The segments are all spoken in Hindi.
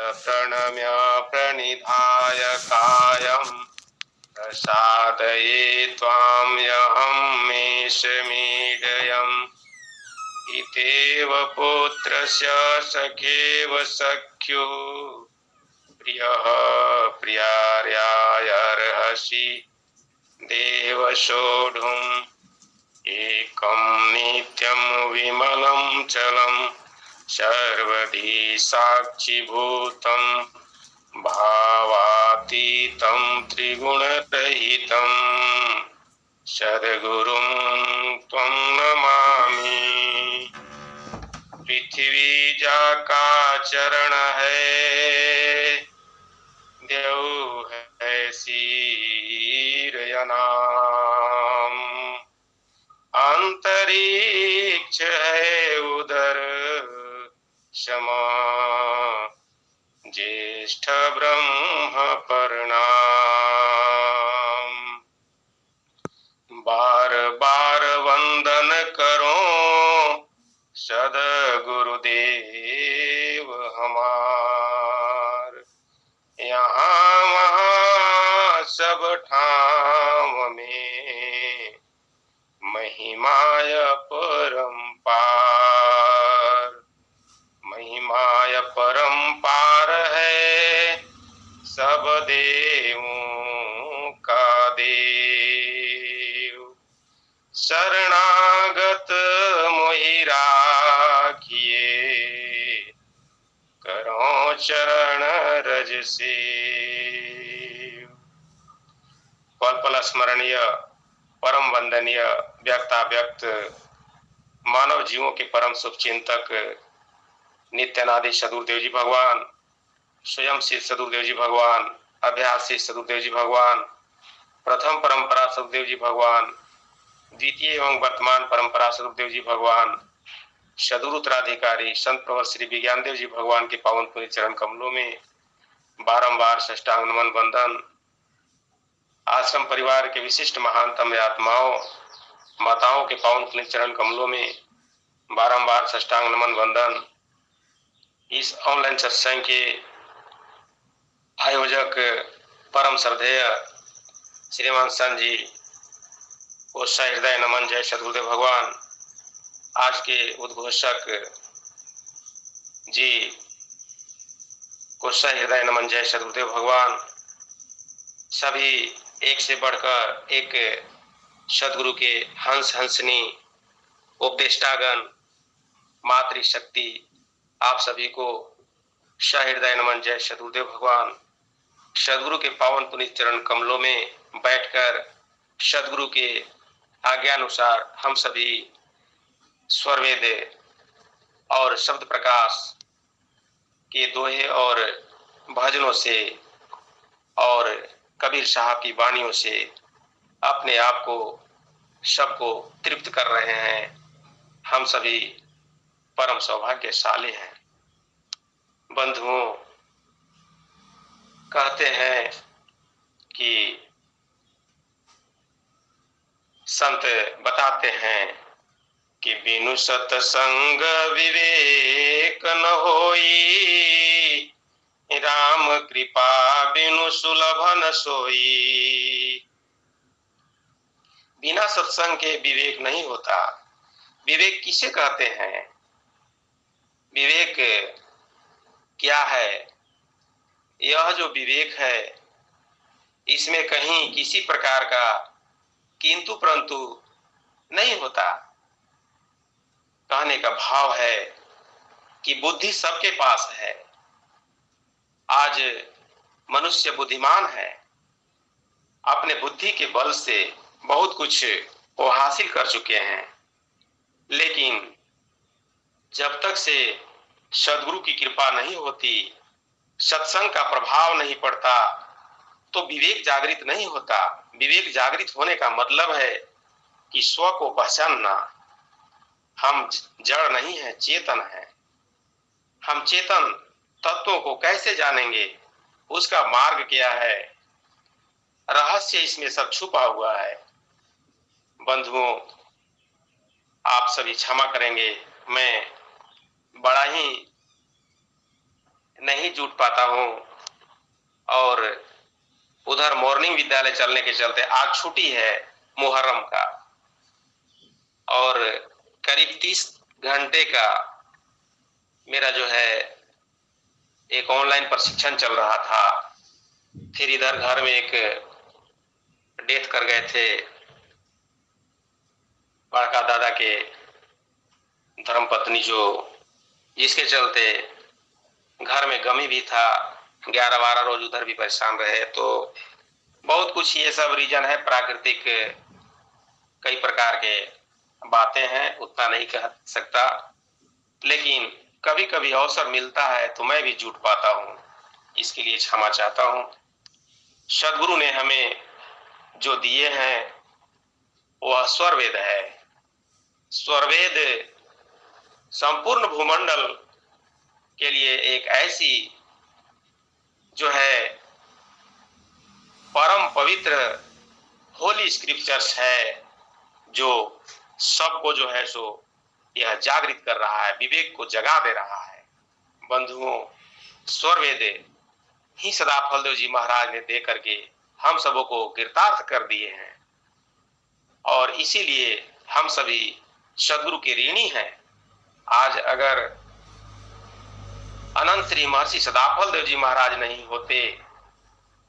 प्रणम्य प्रणिधाय कायं प्रसादये त्वां यहं मेषमीडयम् इत्येव पुत्रस्य सखेव सख्युः प्रियः प्रियार्यायर्हसि देव सोढुम् एकं नित्यं विमलं चलं सर्वधी साक्षिभूतं भावातीतं त्रिगुणरहितं सद्गुरुं त्वं नमामि। पृथ्वी जाका चरण है, देव है सिर नाम, अंतरिक्ष है उदर क्षमा, ज्येष्ठ ब्रह्म प्रणाम। बार बार वंदन करो सद्गुरुदेव हमार, यहाँ वहाँ सब ठाम में महिमाय परम्पार, महिमाय परम्पार है सब देवों का देव। शरणागत मोहि राखिए, करो चरण रज से। पल पल स्मरणीय परम वंदनीय व्यक्ताव्यक्त मानव जीवों के परम शुभ चिंतक नित्यानादि सदगुरुदेव जी भगवान, स्वयं श्री सदगुरुदेव जी भगवान, अभ्यास श्री सदगुरुदेव जी भगवान, प्रथम परंपरा सदगुरुदेव जी भगवान, द्वितीय एवं वर्तमान परंपरा सदगुरुदेव जी भगवान, सद्गुरु उत्तराधिकारी संत प्रवर श्री विज्ञानदेव जी भगवान के पावन पुण्य चरण कमलों में बारंबार साष्टांग नमन वंदन। आश्रम परिवार के विशिष्ट महानतम आत्माओं माताओं के पावन पुण्य चरण कमलों में बारंबार साष्टांग नमन वंदन। इस ऑनलाइन सत्संग के आयोजक परम श्रद्धेय श्रीमान संत जी को हृदय नमन। जय सद्गुरुदेव भगवान। आज के उद्घोषक जी को हृदय नमन। जय सद्गुरुदेव भगवान। सभी एक से बढ़कर एक सद्गुरु के हंस हंसनी उपदेष्टागण मातृशक्ति आप सभी को हृदय नमन। जय सद्गुरुदेव भगवान। सद्गुरु के पावन पुनीत चरण कमलों में बैठकर सद्गुरु के आज्ञानुसार हम सभी स्वरवेद और शब्द प्रकाश के दोहे और भजनों से और कबीर साहब की वाणियों से अपने आप को सबको तृप्त कर रहे हैं। हम सभी परम सौभाग्यशाली हैं। बंधुओं, कहते हैं कि संत बताते हैं कि बिनु सत्संग विवेक न होई, राम कृपा बिनु सुलभ न सोई। बिना सत्संग के विवेक नहीं होता। विवेक किसे कहते हैं? विवेक क्या है? यह जो विवेक है इसमें कहीं किसी प्रकार का किंतु परंतु नहीं होता। कहने का भाव है कि बुद्धि सबके पास है। आज मनुष्य बुद्धिमान है, अपने बुद्धि के बल से बहुत कुछ वो हासिल कर चुके हैं, लेकिन जब तक से सद्गुरु की कृपा नहीं होती, सत्संग का प्रभाव नहीं पड़ता, तो विवेक जागृत नहीं होता। विवेक जागृत होने का मतलब है कि स्व को पहचानना। हम जड़ नहीं है, चेतन है। हम चेतन तत्वों को कैसे जानेंगे? उसका मार्ग क्या है? रहस्य इसमें सब छुपा हुआ है। बंधुओं, आप सभी क्षमा करेंगे, मैं बड़ा ही नहीं जुट पाता हूँ। और उधर मॉर्निंग विद्यालय चलने के चलते आज छुट्टी है मुहर्रम का, और करीब 30 घंटे का मेरा जो है एक ऑनलाइन प्रशिक्षण चल रहा था। फिर इधर घर में एक डेथ कर गए थे बड़का दादा के धर्मपत्नी, जिसके चलते घर में गमी भी था। 11-12 रोज उधर भी परेशान रहे। तो बहुत कुछ ये सब रीजन है, प्राकृतिक कई प्रकार के बातें हैं, उतना नहीं कह सकता। लेकिन कभी कभी अवसर मिलता है तो मैं भी जुट पाता हूँ, इसके लिए क्षमा चाहता हूँ। सदगुरु ने हमें जो दिए हैं वह स्वरवेद है। स्वरवेद संपूर्ण भूमंडल के लिए एक ऐसी जो है परम पवित्र होली स्क्रिप्चर्स है, जो सबको जो है सो यह जागृत कर रहा है, विवेक को जगा दे रहा है। बंधुओं, स्वरवेद ही सदाफल देव जी महाराज ने दे करके हम सबों को कृतार्थ कर दिए हैं, और इसीलिए हम सभी सदगुरु के ऋणी हैं। आज अगर अनंत श्री महर्षि सदाफल देव जी महाराज नहीं होते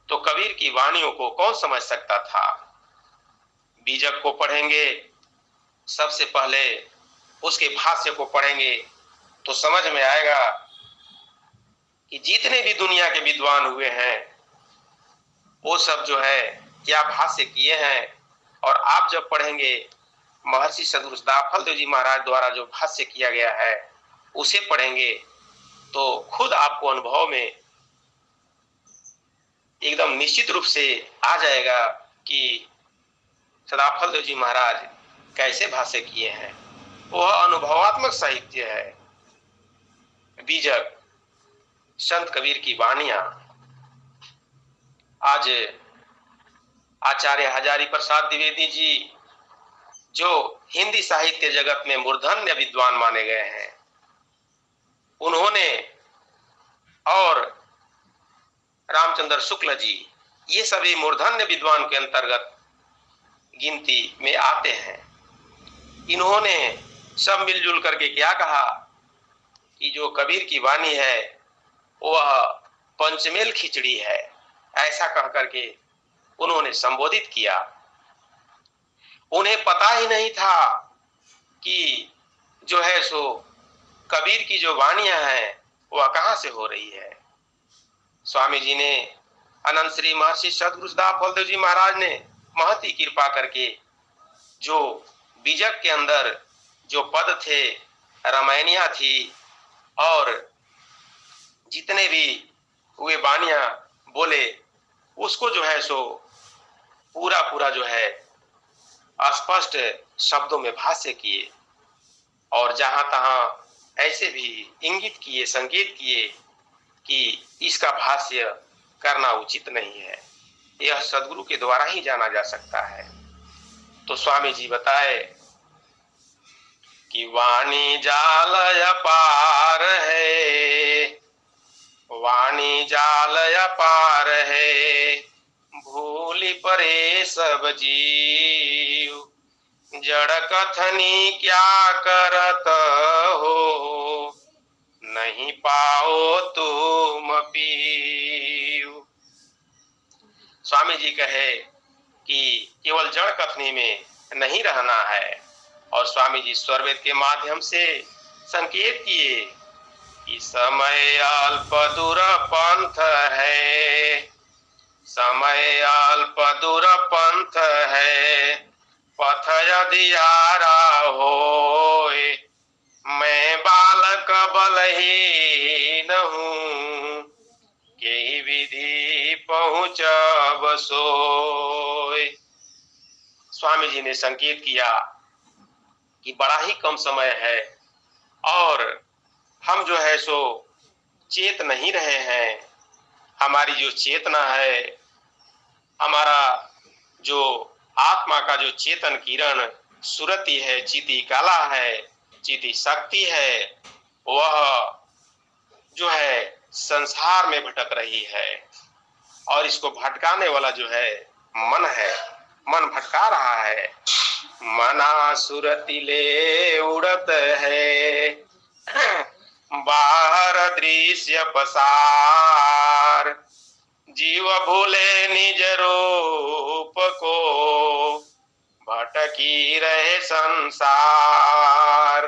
तो कबीर की वाणियों को कौन समझ सकता था। बीजक को पढ़ेंगे, सबसे पहले उसके भाष्य को पढ़ेंगे तो समझ में आएगा कि जितने भी दुनिया के विद्वान हुए हैं वो सब जो है क्या भाष्य किए हैं। और आप जब पढ़ेंगे महर्षि सदगुरु सदाफल देव जी महाराज द्वारा जो भाष्य किया गया है उसे पढ़ेंगे तो खुद आपको अनुभव में एकदम निश्चित रूप से आ जाएगा कि सदाफल देव जी महाराज कैसे भाष्य किए हैं। वह अनुभवात्मक साहित्य है। बीजक संत कबीर की वाणियां आज आचार्य हजारी प्रसाद द्विवेदी जी, जो हिंदी साहित्य जगत में मूर्धन्य विद्वान माने गए हैं, उन्होंने और रामचंद्र शुक्ल जी, ये सभी मूर्धन्य विद्वान के अंतर्गत गिनती में आते हैं। इन्होंने सब मिलजुल करके क्या कहा कि जो कबीर की वाणी है वह पंचमेल खिचड़ी है, ऐसा कह करके उन्होंने संबोधित किया। उन्हें पता ही नहीं था कि जो है सो कबीर की जो वाणियां हैं वह कहां से हो रही है। स्वामी जी ने, अनंत श्री महर्षि सदगुरु सदाफल देव जी महाराज ने महती कृपा करके जो बीजक के अंदर जो पद थे, रामायणिया थी, और जितने भी वे वाणियां बोले उसको जो है सो पूरा जो है स्पष्ट शब्दों में भाष्य किए, और जहां तहां ऐसे भी इंगित किए, संकेत किए कि इसका भाष्य करना उचित नहीं है, यह सदगुरु के द्वारा ही जाना जा सकता है। तो स्वामी जी बताए कि वाणी जाल अपार है, वाणी जाल अपार है, भूली परे सब जीव, जड़ कथनी क्या करत हो, नहीं पाओ तुम पीऊ। स्वामी जी कहे कि केवल जड़ कथनी में नहीं रहना है, और स्वामी जी स्वरवेद के माध्यम से संकेत किए कि समय अल्प दूर पंथ है, समय अल्प दूर पंथ है, पथ यदियारा होए, मैं बालक बलहीन हूँ, के विधि पहुँचब सोए। स्वामी जी ने संकेत किया कि बड़ा ही कम समय है और हम जो है सो चेत नहीं रहे हैं। हमारी जो चेतना है, हमारा जो आत्मा का जो चेतन किरण सुरति है, चिति कला है, चिति शक्ति है, वह जो है संसार में भटक रही है और इसको भटकाने वाला जो है मन है, मन भटका रहा है। मना सुरतिले उड़त है, बाहर दृश्य पसार, जीव भूले निज रूप को, भटकी रहे संसार।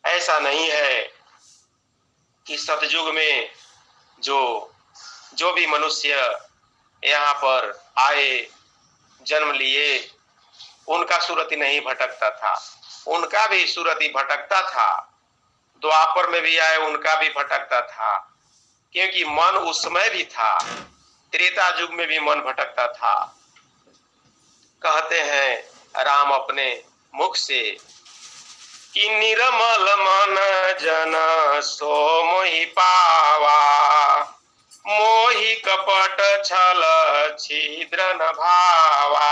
ऐसा नहीं है कि सतयुग में जो भी मनुष्य यहाँ पर आए, जन्म लिए, उनका सूरत नहीं भटकता था, उनका भी सूरत भटकता था। द्वापर में भी आए, उनका भी भटकता था, क्योंकि मन उस समय भी था। त्रेता युग में भी मन भटकता था। कहते हैं राम अपने मुख से कि निर्मल मन जन सो मोहि पावा, मोहि कपट छल छिद्र न भावा।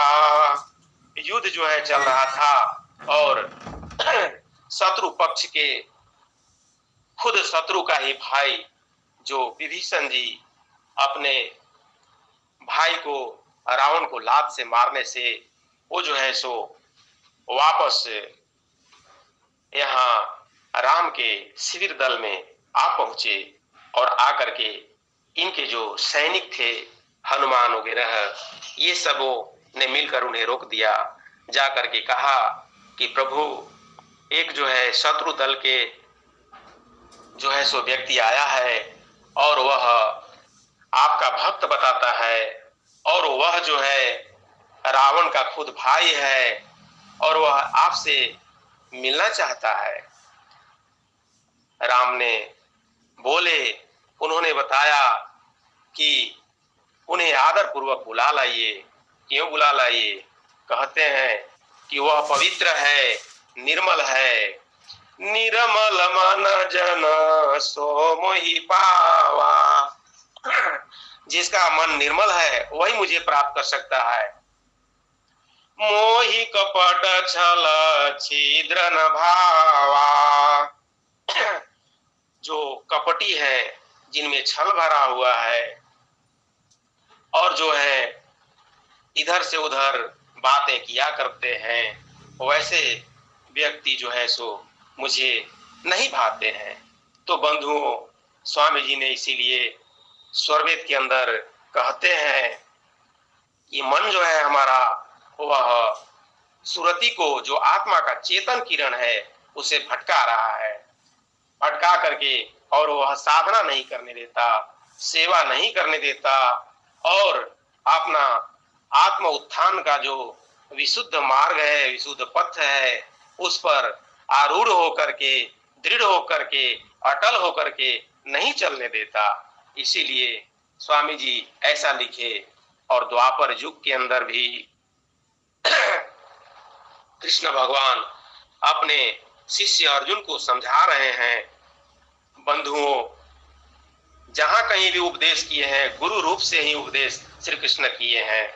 युद्ध जो है चल रहा था और शत्रु पक्ष के खुद शत्रु का ही भाई जो विभीषण जी अपने भाई को, रावण को लात से मारने से वो जो है सो वापस यहाँ राम के शिविर दल में आ पहुंचे और आकर के इनके जो सैनिक थे, हनुमान वगैरह, ये सबों ने मिलकर उन्हें रोक दिया। जाकर के कहा कि प्रभु, एक जो है शत्रु दल के जो है सो व्यक्ति आया है और वह आपका भक्त बताता है और वह जो है रावण का खुद भाई है और वह आपसे मिलना चाहता है। राम ने बोले, उन्होंने बताया कि उन्हें आदर पूर्वक बुला लाइए। क्यों बुला लाइए? कहते हैं कि वह पवित्र है, निर्मल है। निर्मल मन जन सो मोहि पावा, जिसका मन निर्मल है वही मुझे प्राप्त कर सकता है। मोहि कपट छल छिद्र न भावा, जो कपटी है, जिनमें छल भरा हुआ है और जो है इधर से उधर बातें किया करते हैं, वैसे व्यक्ति जो है सो मुझे नहीं भाते हैं। तो बंधुओं, स्वामी जी ने इसीलिए स्वरवेद के अंदर कहते हैं कि मन जो है हमारा, वह सुरति को, जो आत्मा का चेतन किरण है, उसे भटका रहा है, भटका करके, और वह साधना नहीं करने देता, सेवा नहीं करने देता और अपना आत्म उत्थान का जो विशुद्ध मार्ग है, विशुद्ध पथ है, उस पर आरूढ़ होकर के, दृढ़ होकर के, अटल होकर के नहीं चलने देता। इसीलिए स्वामी जी ऐसा लिखे। और द्वापर युग के अंदर भी कृष्ण भगवान अपने शिष्य अर्जुन को समझा रहे हैं, बंधुओं, जहां कहीं भी उपदेश किए हैं, गुरु रूप से ही उपदेश श्री कृष्ण किए हैं।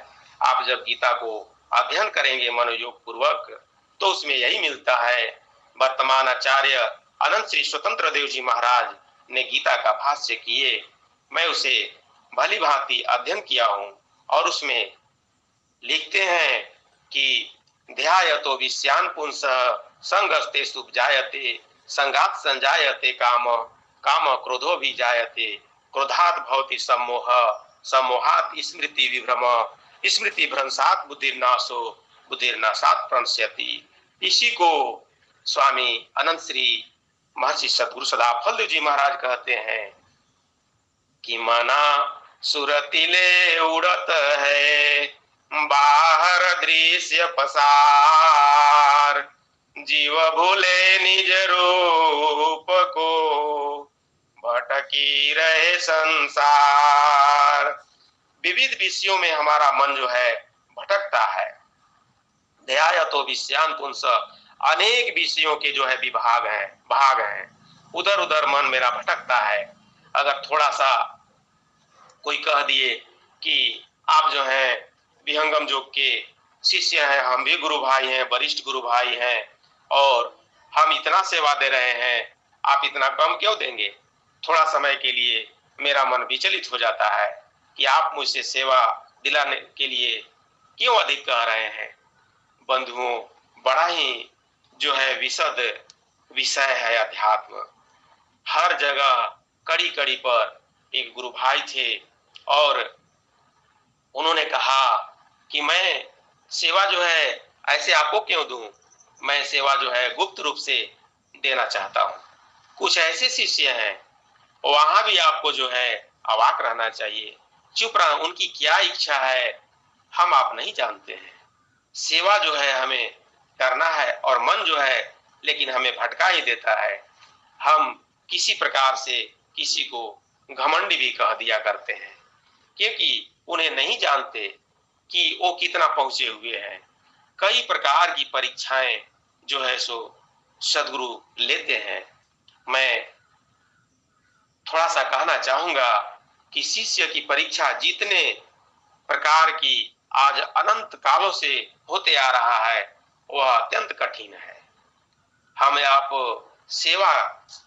आप जब गीता को अध्ययन करेंगे मनोयोग पूर्वक, तो उसमें यही मिलता है। वर्तमान आचार्य अनंत श्री स्वतंत्र देव जी महाराज ने गीता का भाष्य किए, मैं उसे भली भांति अध्ययन किया हूं और उसमें लिखते हैं कि ध्यायतो विषयान पुंसः संगस्ते सुपजायते, संगात संजायते काम, काम क्रोधो भी जायते, क्रोधात भवति सम्मोह, सम्मोहात स्मृति विभ्रम, स्मृति भ्रंशात बुद्धिर्नाशो, बुद्धिर्नाशात प्रणश्यति। इसी को स्वामी अनंत श्री महर्षि सद्गुरु सदाफल जी महाराज कहते हैं कि मना सुरतिले उड़त है, बाहर दृश्य पसार, जीव भूले निज रूप को, भटकी रहे संसार। विविध विषयों में हमारा मन जो है भटकता है। ध्यायतो विषयान पुंसः, अनेक विषयों के जो है विभाग हैं, भाग हैं, उधर उधर मन मेरा भटकता है। अगर थोड़ा सा कोई कह दिए कि आप जो हैं विहंगम योग के शिष्य हैं, हम भी गुरु भाई हैं, वरिष्ठ गुरु भाई हैं, और हम इतना सेवा दे रहे हैं, आप इतना कम क्यों देंगे? थोड़ा समय के लिए मेरा मन विचलित हो जाता है कि आप मुझसे सेवा दिलाने के लिए क्यों अधिक कह रहे हैं। बंधुओं, बड़ा ही जो है विशद विषय है अध्यात्म। हर जगह कड़ी कड़ी पर एक गुरु भाई थे और उन्होंने कहा कि मैं सेवा जो है ऐसे आपको क्यों दूं, मैं सेवा जो है गुप्त रूप से देना चाहता हूं। कुछ ऐसे शिष्य हैं, वहां भी आपको जो है अवाक रहना चाहिए, चुप रह, उनकी क्या इच्छा है हम आप नहीं जानते हैं। सेवा जो है हमें करना है और मन जो है लेकिन हमें भटका ही देता है। हम किसी प्रकार से किसी को घमंडी भी कह दिया करते हैं, क्योंकि उन्हें नहीं जानते कि वो कितना पहुंचे हुए हैं। कई प्रकार की परीक्षाएं जो है सो सदगुरु लेते हैं। मैं थोड़ा सा कहना चाहूंगा कि शिष्य की परीक्षा जितने प्रकार की आज अनंत कालों से होते आ रहा है वह अत्यंत कठिन है। हमें आप सेवा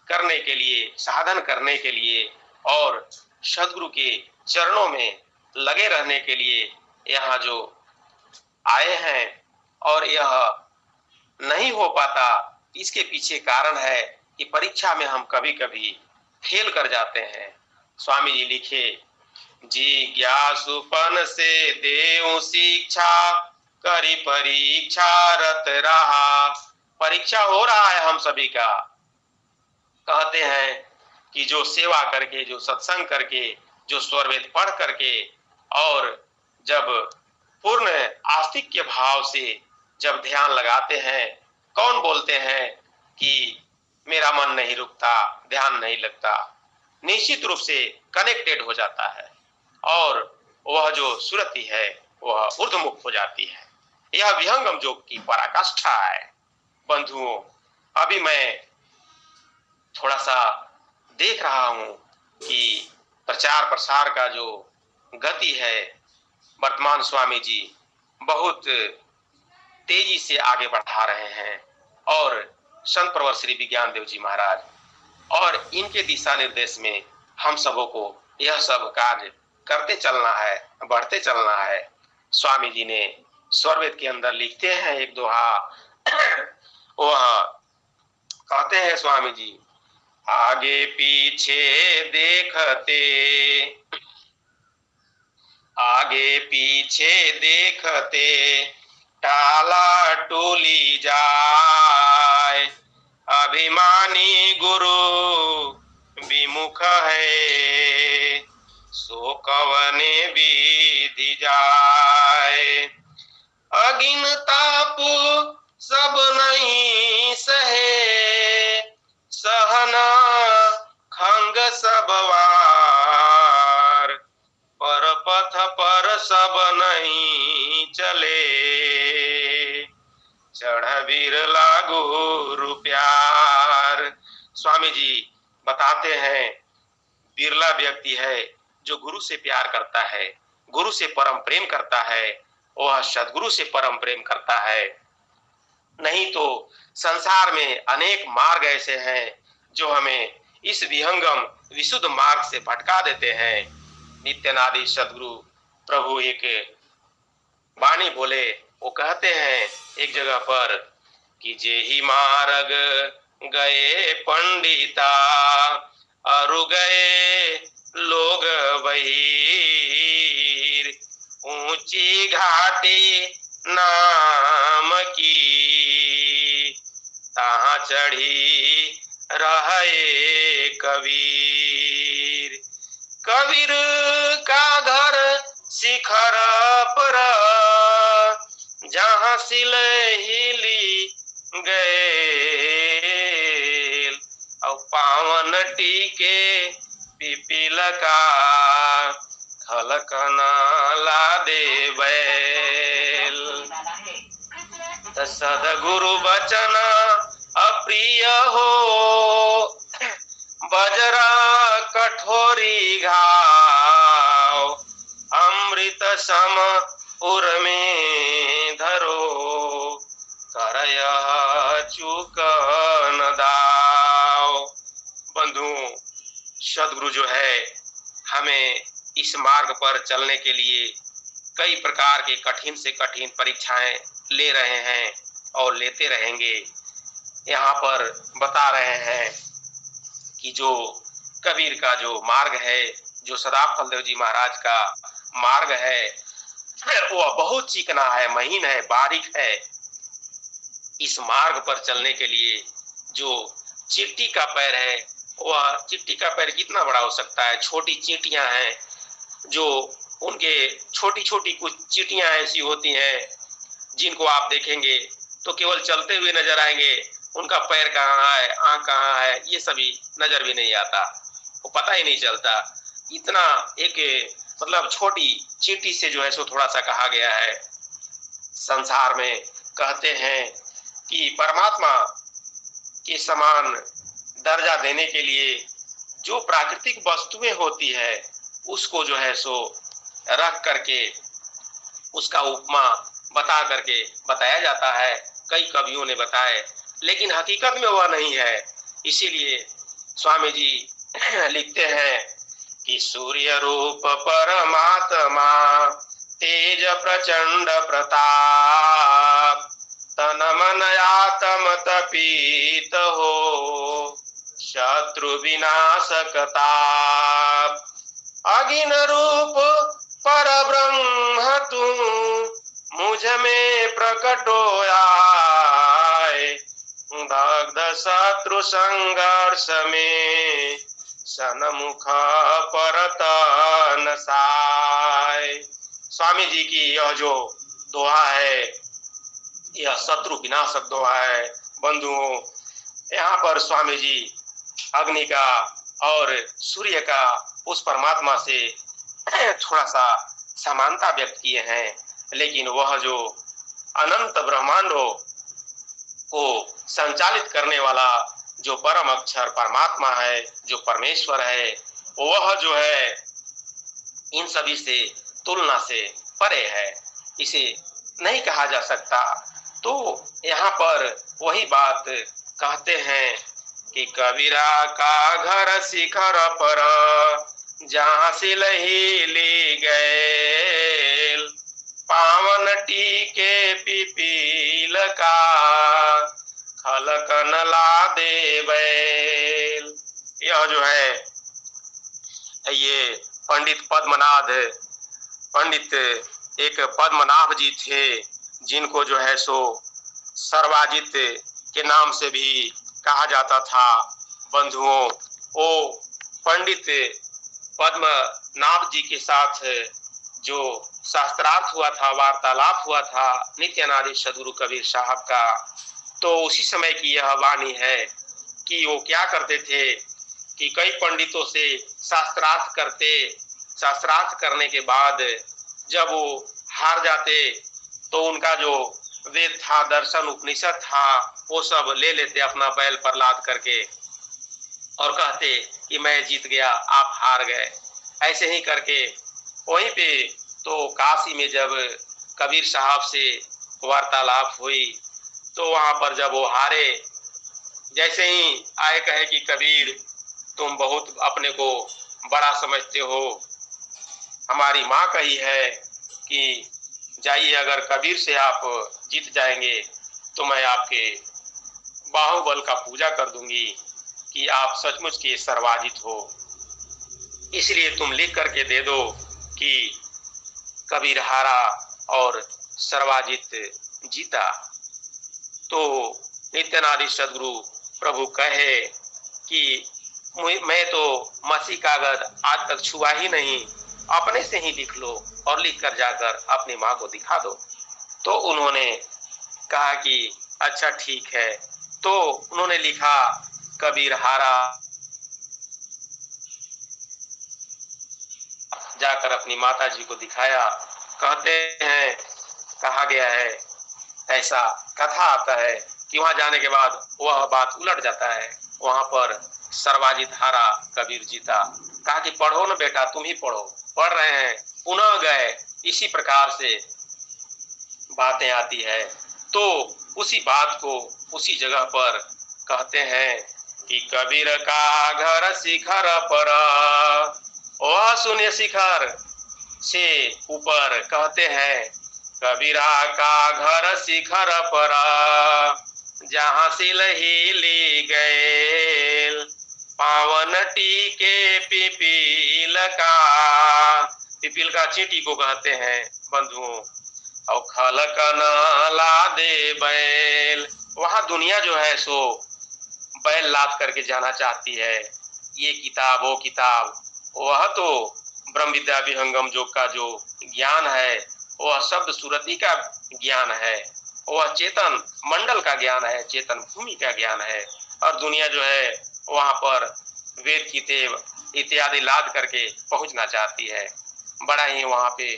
करने के लिए, साधन करने के लिए और सदगुरु के चरणों में लगे रहने के लिए यहाँ जो आए हैं और यह नहीं हो पाता, इसके पीछे कारण है कि परीक्षा में हम कभी कभी फेल कर जाते हैं। स्वामी जी लिखे, जिज्ञासुपन से देव शिक्षा, करी परीक्षा रत रहा। परीक्षा हो रहा है हम सभी का। कहते हैं कि जो सेवा करके, जो सत्संग करके, जो स्वरवेद पढ़ करके और जब पूर्ण आस्तिक्य भाव से जब ध्यान लगाते हैं, कौन बोलते हैं कि मेरा मन नहीं रुकता, ध्यान नहीं लगता, निश्चित रूप से कनेक्टेड हो जाता है और वह जो सुरति है वह ऊर्ध्वमुख हो जाती है। यह विहंगम योग की पराकाष्ठा है। बंधुओं, अभी मैं थोड़ा सा देख रहा हूं कि प्रचार प्रसार का जो गति है, वर्तमान स्वामी जी बहुत तेजी से आगे बढ़ा रहे हैं और संत प्रवर श्री विज्ञान देव जी महाराज और इनके दिशा निर्देश में हम सबों को यह सब कार्य करते चलना है, बढ़ते चलना है। स्वामी जी ने स्वरवेद के अंदर लिखते हैं एक दोहा, वह कहते हैं स्वामी जी, आगे पीछे देखते, आगे पीछे देखते टाला टोली जाए, अभिमानी गुरु विमुख है, सो कवने विधि जाए। अगिन ताप सब नहीं सहे, सहना खंग सब वार, पर पथ पर सब नहीं चले, चढ़ बिरला गुरु प्यार। स्वामी जी बताते हैं, बिरला व्यक्ति है जो गुरु से प्यार करता है, गुरु से परम प्रेम करता है, वह सदगुरु से परम प्रेम करता है। नहीं तो संसार में अनेक मार्ग ऐसे हैं जो हमें इस विहंगम विशुद्ध मार्ग से भटका देते हैं। नित्यनादि सदगुरु प्रभु एक वाणी बोले, वो कहते हैं एक जगह पर कि जे ही मार्ग गए पंडिता, अरु गए लोग बहिर, ऊंची घाटी नाम की, तहाँ चढ़ी रहे कबीर। कबीर का घर शिखर पर, जहाँ सिल हिली गए, और पावन टीके पिपील का, खलकना ला दे बैल। सदगुरु बचन अप्रिय हो, बजरा कठोरी घाव, अमृत सम उर में धरो, करय चूक न दाव। बंधु, सदगुरु जो है हमें इस मार्ग पर चलने के लिए कई प्रकार के कठिन से कठिन परीक्षाएं ले रहे हैं और लेते रहेंगे। यहाँ पर बता रहे हैं कि जो कबीर का जो मार्ग है, जो सदाब फलदेव जी महाराज का मार्ग है, वह बहुत चिकना है, महीन है, बारीक है। इस मार्ग पर चलने के लिए जो चींटी का पैर है, वह चींटी का पैर कितना बड़ा हो सकता है? छोटी चींटियां हैं, जो उनके छोटी छोटी कुछ चींटियां ऐसी होती हैं जिनको आप देखेंगे तो केवल चलते हुए नजर आएंगे, उनका पैर कहाँ है, आंख कहाँ है, ये सभी नजर भी नहीं आता, वो पता ही नहीं चलता। इतना एक मतलब छोटी चींटी से जो है सो थोड़ा सा कहा गया है। संसार में कहते हैं कि परमात्मा के समान दर्जा देने के लिए जो प्राकृतिक वस्तुएं होती है उसको जो है सो रख करके उसका उपमा बता करके बताया जाता है। कई कवियों ने बताए, लेकिन हकीकत में वह नहीं है। इसीलिए स्वामी जी लिखते हैं कि सूर्य रूप परमात्मा तेज प्रचंड प्रताप, तन मन आत्म तपीत हो शत्रु विनाशक ताप। अगिन रूप पर ब्रह्म तू मुझ में प्रकट आए, दग्ध शत्रु संघर्ष में सन्मुख परत नसाय। स्वामी जी की यह जो दोहा है, यह शत्रु विनाशक दोहा है। बंधुओं, यहाँ पर स्वामी जी अग्नि का और सूर्य का उस परमात्मा से थोड़ा सा समानता व्यक्त किए हैं, लेकिन वह जो अनंत ब्रह्मांडों को संचालित करने वाला जो परम अक्षर परमात्मा है, जो परमेश्वर है, वह जो है इन सभी से तुलना से परे है, इसे नहीं कहा जा सकता। तो यहाँ पर वही बात कहते हैं कि कबीरा का घर शिखर पर जहाँ सिलही ली गए, पावन टीके पिपील का खलकन ला दे बैल। यह जो है ये पंडित एक पद्मनाभ जी थे, जिनको जो है सो सर्वाजित के नाम से भी कहा जाता था। बंधुओं, वो पंडित पद्मनाभ जी के साथ जो शास्त्रार्थ हुआ था, वार्तालाप हुआ था नित्यानादी सदगुरु कबीर साहब का, तो उसी समय की यह वाणी है कि वो क्या करते थे कि कई पंडितों से शास्त्रार्थ करने के बाद जब वो हार जाते तो उनका जो वेद था, दर्शन, उपनिषद था, वो सब ले लेते अपना बैल पर लाद करके और कहते कि मैं जीत गया, आप हार गए। ऐसे ही करके वहीं पे तो काशी में जब कबीर साहब से वार्तालाप हुई तो वहां पर जब वो हारे, जैसे ही आए कहे कि कबीर तुम बहुत अपने को बड़ा समझते हो, हमारी माँ कही है कि जाइए, अगर कबीर से आप जीत जाएंगे तो मैं आपके बाहुबल का पूजा कर दूंगी कि आप सचमुच के सर्वाजित हो, इसलिए तुम लिख करके दे दो कि कबीर हारा और सर्वाजित जीता। तो नित्यानादी सदगुरु प्रभु कहे कि मैं तो मसी कागज आज तक छुआ ही नहीं, अपने से ही लिख लो और लिख कर जाकर अपनी माँ को दिखा दो। तो उन्होंने कहा कि अच्छा ठीक है। तो उन्होंने लिखा, कबीर हारा, जाकर अपनी माता जी को दिखाया। कहते हैं, कहा गया है, ऐसा कथा आता है कि वहां जाने के बाद वह बात उलट जाता है, वहां पर सर्वाजित हारा, कबीर जीता। कहा कि पढ़ो ना बेटा, तुम ही पढ़ो। पढ़ रहे हैं, पुनः गए, इसी प्रकार से बातें आती है। तो उसी बात को उसी जगह पर कहते हैं कि कबीर का घर शिखर पर, वह शून्य शिखर से ऊपर कहते हैं कबीरा का घर शिखर पर, जहाँ सिल हिली गए पावन टीके पिपील का, पिपील का चींटी को कहते हैं बंधुओं, और खलक न लादे बैल, वहां दुनिया जो है सो बैल लाद करके जाना चाहती है, ये किताब वो किताब, वह तो ब्रह्म विद्या विहंगम योग का जो ज्ञान है वह शब्द सुरति का ज्ञान है, वह चेतन मंडल का ज्ञान है, चेतन भूमि का ज्ञान है, और दुनिया जो है वहां पर वेद किताब इत्यादि लाद करके पहुंचना चाहती है। बड़ा ही वहां पे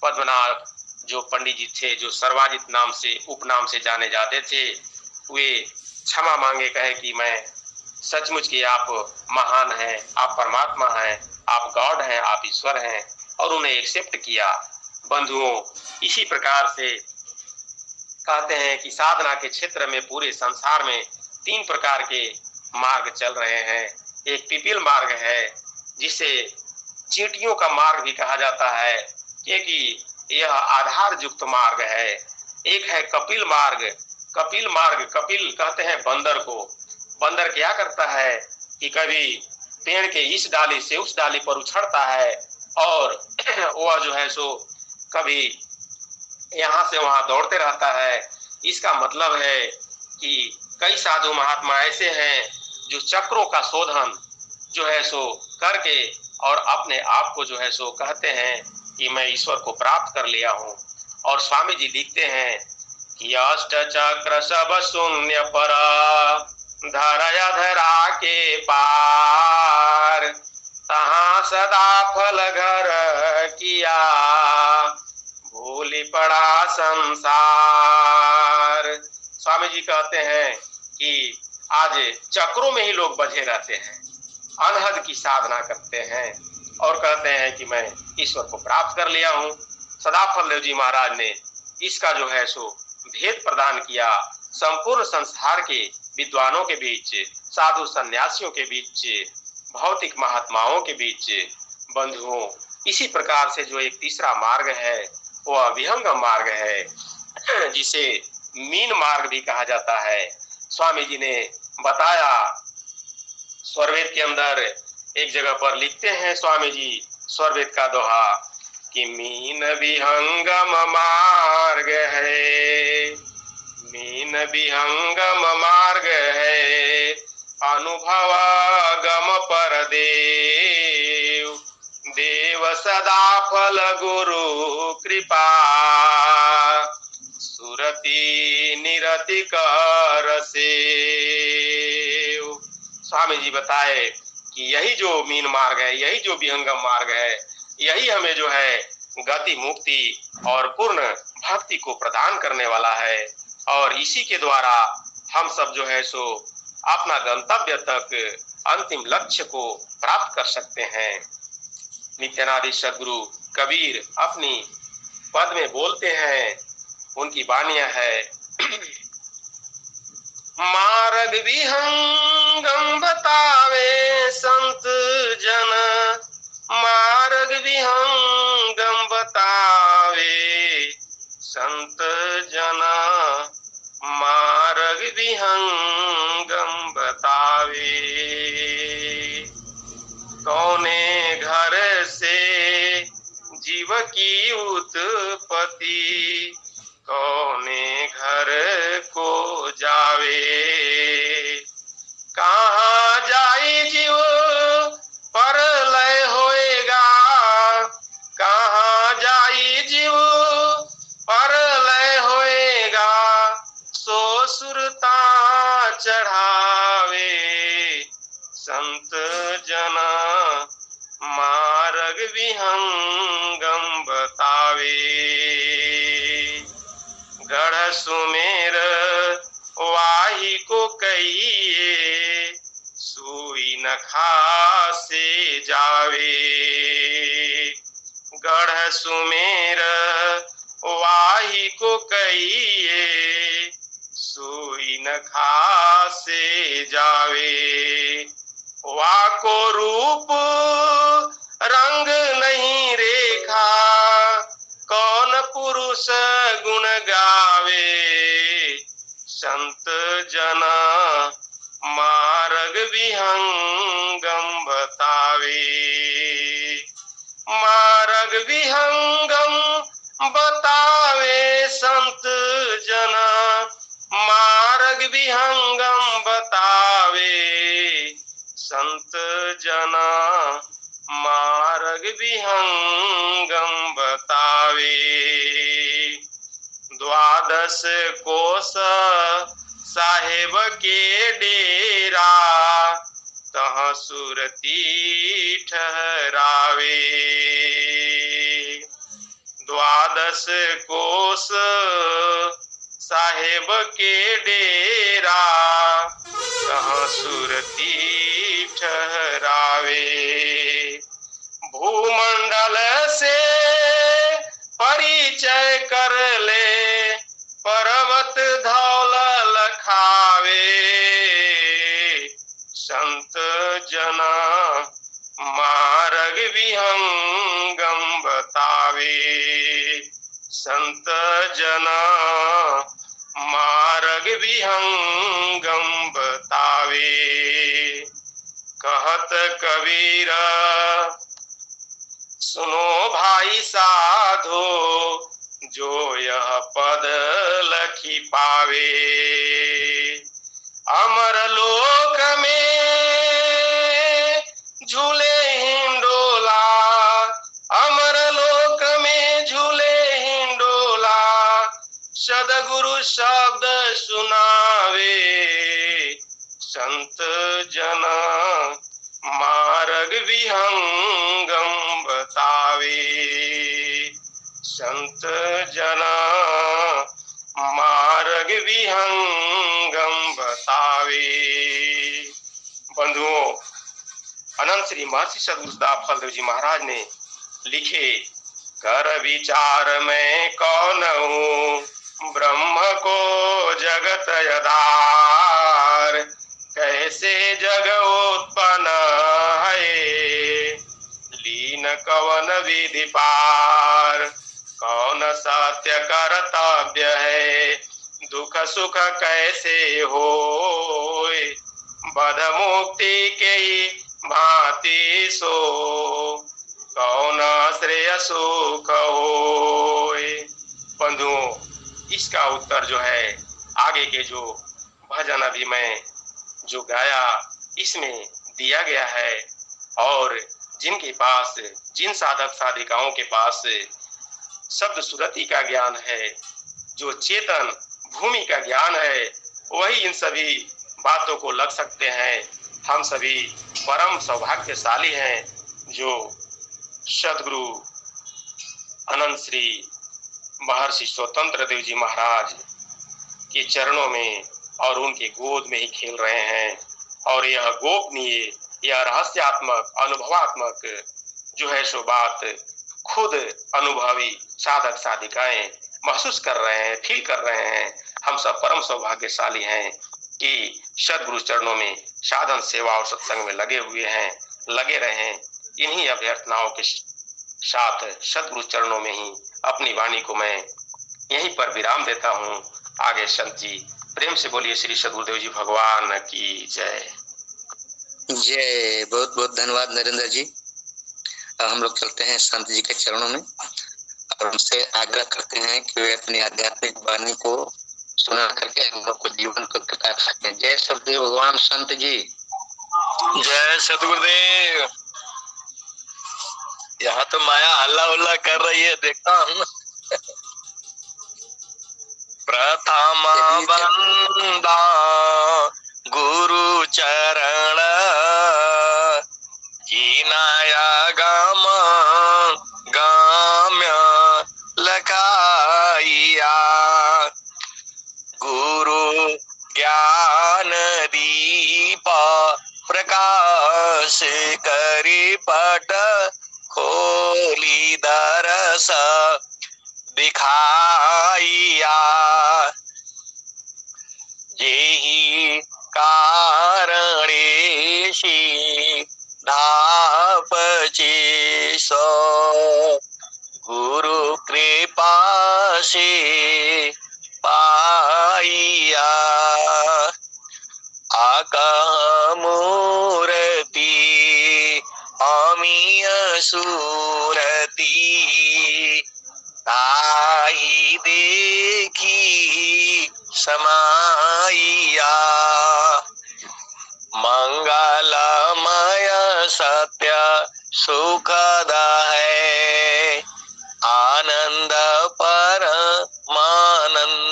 पद्मनाभ जो पंडित जी थे, जो सर्वाजित नाम से उपनाम से जाने जाते थे, वे क्षमा मांगे, कहे कि मैं सचमुच की आप महान हैं, आप परमात्मा हैं, आप गॉड हैं, आप ईश्वर हैं, और उन्हें एक्सेप्ट किया। बंधुओं, इसी प्रकार से कहते हैं कि साधना के क्षेत्र में पूरे संसार में 3 प्रकार के मार्ग चल रहे हैं। एक पिपील मार्ग है, जिसे चींटियों का मार्ग भी कहा जाता है, क्योंकि यह आधार युक्त मार्ग है। एक है कपिल मार्ग। कपिल मार्ग, कपिल कहते हैं बंदर को। बंदर क्या करता है कि कभी पेड़ के इस डाली से उस डाली पर उछड़ता है, और वह जो है सो कभी यहाँ से वहां दौड़ते रहता है। इसका मतलब है कि कई साधु महात्मा ऐसे हैं जो चक्रों का शोधन जो है सो करके और अपने आप को जो है सो कहते हैं कि मैं ईश्वर को प्राप्त कर लिया हूँ। और स्वामी जी लिखते हैं कि अष्ट चक्र सब शून्य पर, धरया धरा के पार, तहाँ सदा फल घर किया, भूली पड़ा संसार। स्वामी जी कहते हैं कि आज चक्रों में ही लोग बझे रहते हैं, अनहद की साधना करते हैं और कहते हैं कि मैं ईश्वर को प्राप्त कर लिया हूँ। सदाफल देव जी महाराज ने इसका जो है सो भेद प्रदान किया। संपूर्ण संसार के विद्वानों के बीच, साधु सन्यासियों के बीच, भौतिक महात्माओं के बीच, बंधुओं, इसी प्रकार से जो एक तीसरा मार्ग है वह विहंगम मार्ग है, जिसे मीन मार्ग भी कहा जाता है। स्वामी जी ने बताया, स्वरवेद के अंदर एक जगह पर लिखते हैं स्वामी जी स्वरवेद का दोहा कि मीन विहंगम मार्ग है, मीन विहंगम मार्ग है, अनुभव गम पर देव, देव सदा फल गुरु कृपा, सुरति निरति कर सेव। स्वामी जी बताए कि यही जो मीन मार्ग है, यही जो विहंगम मार्ग है, यही हमें जो है गति मुक्ति और पूर्ण भक्ति को प्रदान करने वाला है, और इसी के द्वारा हम सब जो है सो अपना गंतव्य तक अंतिम लक्ष्य को प्राप्त कर सकते हैं। नित्यानादि सद्गुरु कबीर अपनी पद में बोलते हैं, उनकी वाणियां है मार्ग विहंगम बतावे संत जन, मार्ग विहंगम बतावे संत जन, मार्ग विहंगम बतावे। कौने घर से जीव की उत्पत्ति, कौने घर को जावे, कहाँ जाई जीव पर लय होएगा, कहाँ जाई जीव पर लय होएगा, सो सुरता चढ़ावे संत जन, मार्ग विहंगम बतावे। गढ़ सुमेर वाही को कहिए, सुई नखा से जावे, गढ़ सुमेर वाही को कहिए, सुई खासे जावे। वाको रूप रंग नहीं रेखा, कौन पुरुष गुण गावे। संत जना मार्ग विहंगम बतावे। मार्ग विहंगम बतावे संत जना, मार्ग विहंगम बतावे संत जना, मार्ग विहंगम बतावे। द्वादश कोस साहेब के डेरा, तहाँ सुरती ठहरावे। द्वादश कोस साहेब के डेरा, तहाँ सुरती ठहरावे। भूमंडल से परिचय कर ले, पर्वत धौल लखावे। संत जना मार्ग विहंगम बतावे। संत जना मार्ग विहंगम बतावे। कहत कबीर सुनो भाई साधो, जो यह पद लखी पावे। अमर लोक में झूले हिंडोला, अमर लोक में झूले हिंडोला। सदगुरु शब्द सुनावे। संत जना मार्ग विहंगम बतावे। संत जना मार्ग विहंगम बतावे। बंधुओं, अनंत श्री महर्षि सद्गुरुदास फलदेव जी महाराज ने लिखे, कर विचार मैं कौन हूँ, ब्रह्म को जगत आधार। कैसे जग उत्पन्न है, लीन कवन विधि पार। कौन सत्य कर्तव्य है, दुख सुख कैसे होय। बध मुक्ति के भांति सो, कौन श्रेय सुख होय। बंधुओं, इसका उत्तर जो है आगे के जो भजन अभी मैं जो गाया इसमें दिया गया है। और जिनके पास, जिन साधक साधिकाओं के पास शब्द सुरति का ज्ञान है, जो चेतन भूमि का ज्ञान है, वही इन सभी बातों को लग सकते हैं। हम सभी परम सौभाग्यशाली हैं जो सद्गुरु अनंत श्री महर्षि स्वतंत्र देव जी महाराज के चरणों में और उनके गोद में ही खेल रहे हैं। और यह गोपनीय, यह रहस्यात्मक, अनुभवात्मक जो है सो बात खुद अनुभवी साधक साधिकाएं महसूस कर रहे हैं, फील कर रहे हैं। हम सब परम सौभाग्यशाली हैं कि सद्गुरु चरणों में साधन सेवा और सत्संग में लगे हुए हैं, लगे रहें। इन्हीं अभ्यर्थनाओं के साथ सद्गुरु चरणों में ही अपनी वाणी को मैं यहीं पर विराम देता हूँ। आगे संत जी प्रेम से बोलिए श्री सद्गुरुदेव जी भगवान की जय। जय। बहुत बहुत धन्यवाद नरेंद्र जी। अब हम लोग चलते हैं संत जी के चरणों में और उनसे आग्रह करते हैं कि वे अपनी आध्यात्मिक वाणी को सुना करके हम लोग को जीवन को कटा सकें। जय सदगुरु भगवान संत जी। जय सदगुरुदेव। यहाँ तो माया हल्ला उल्ला कर रही है, देखता हूँ। प्रथम बंदा गुरु चरण, कीनाया गम गाम्य लखाइया। गुरु ज्ञान दीप प्रकाश करी पट खोली दरस दिखाइया। जेहि कारणेशी धापची सो गुरु कृपाशी पाइया आकह मूर्ति अमीय सूरती ताही देखी समाइया मंगलमय सत्य सुखद है आनंद परमानंद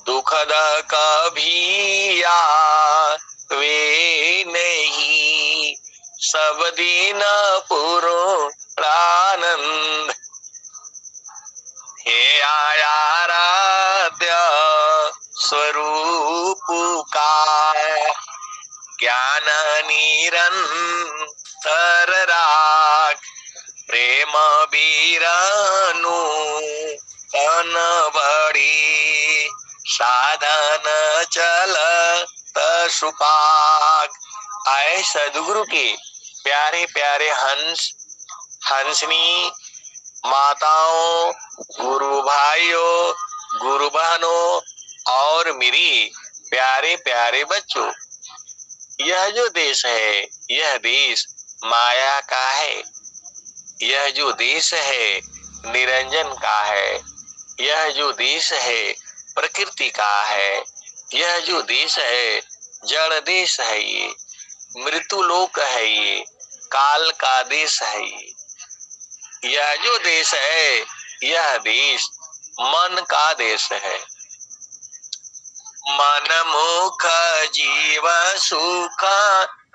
दुखद कभी आवे नहीं सब दिन पूर्णानंद हे आराध्य स्वरूप का ज्ञान निरंतर राख प्रेम बीरनु तन बड़ी साधन चल सुपाक। आए सदगुरु के प्यारे प्यारे हंसनी माताओं, गुरु भाइयों, गुरु बहनों और मेरी प्यारे प्यारे बच्चों, यह जो देश है यह देश माया का है। यह जो देश है निरंजन का है। यह जो देश है प्रकृति का है। यह जो देश है जड़ देश है। ये मृत्यु लोक है। ये काल का देश है। यह जो देश है यह देश मन का देश है। मन मुख जीव सुख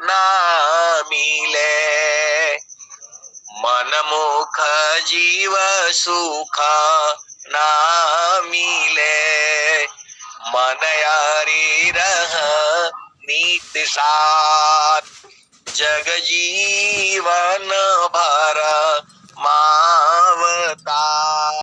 ना मिले। मन मुख जीव सुख ना मिले। मन यारी रह नित साथ जग जीवन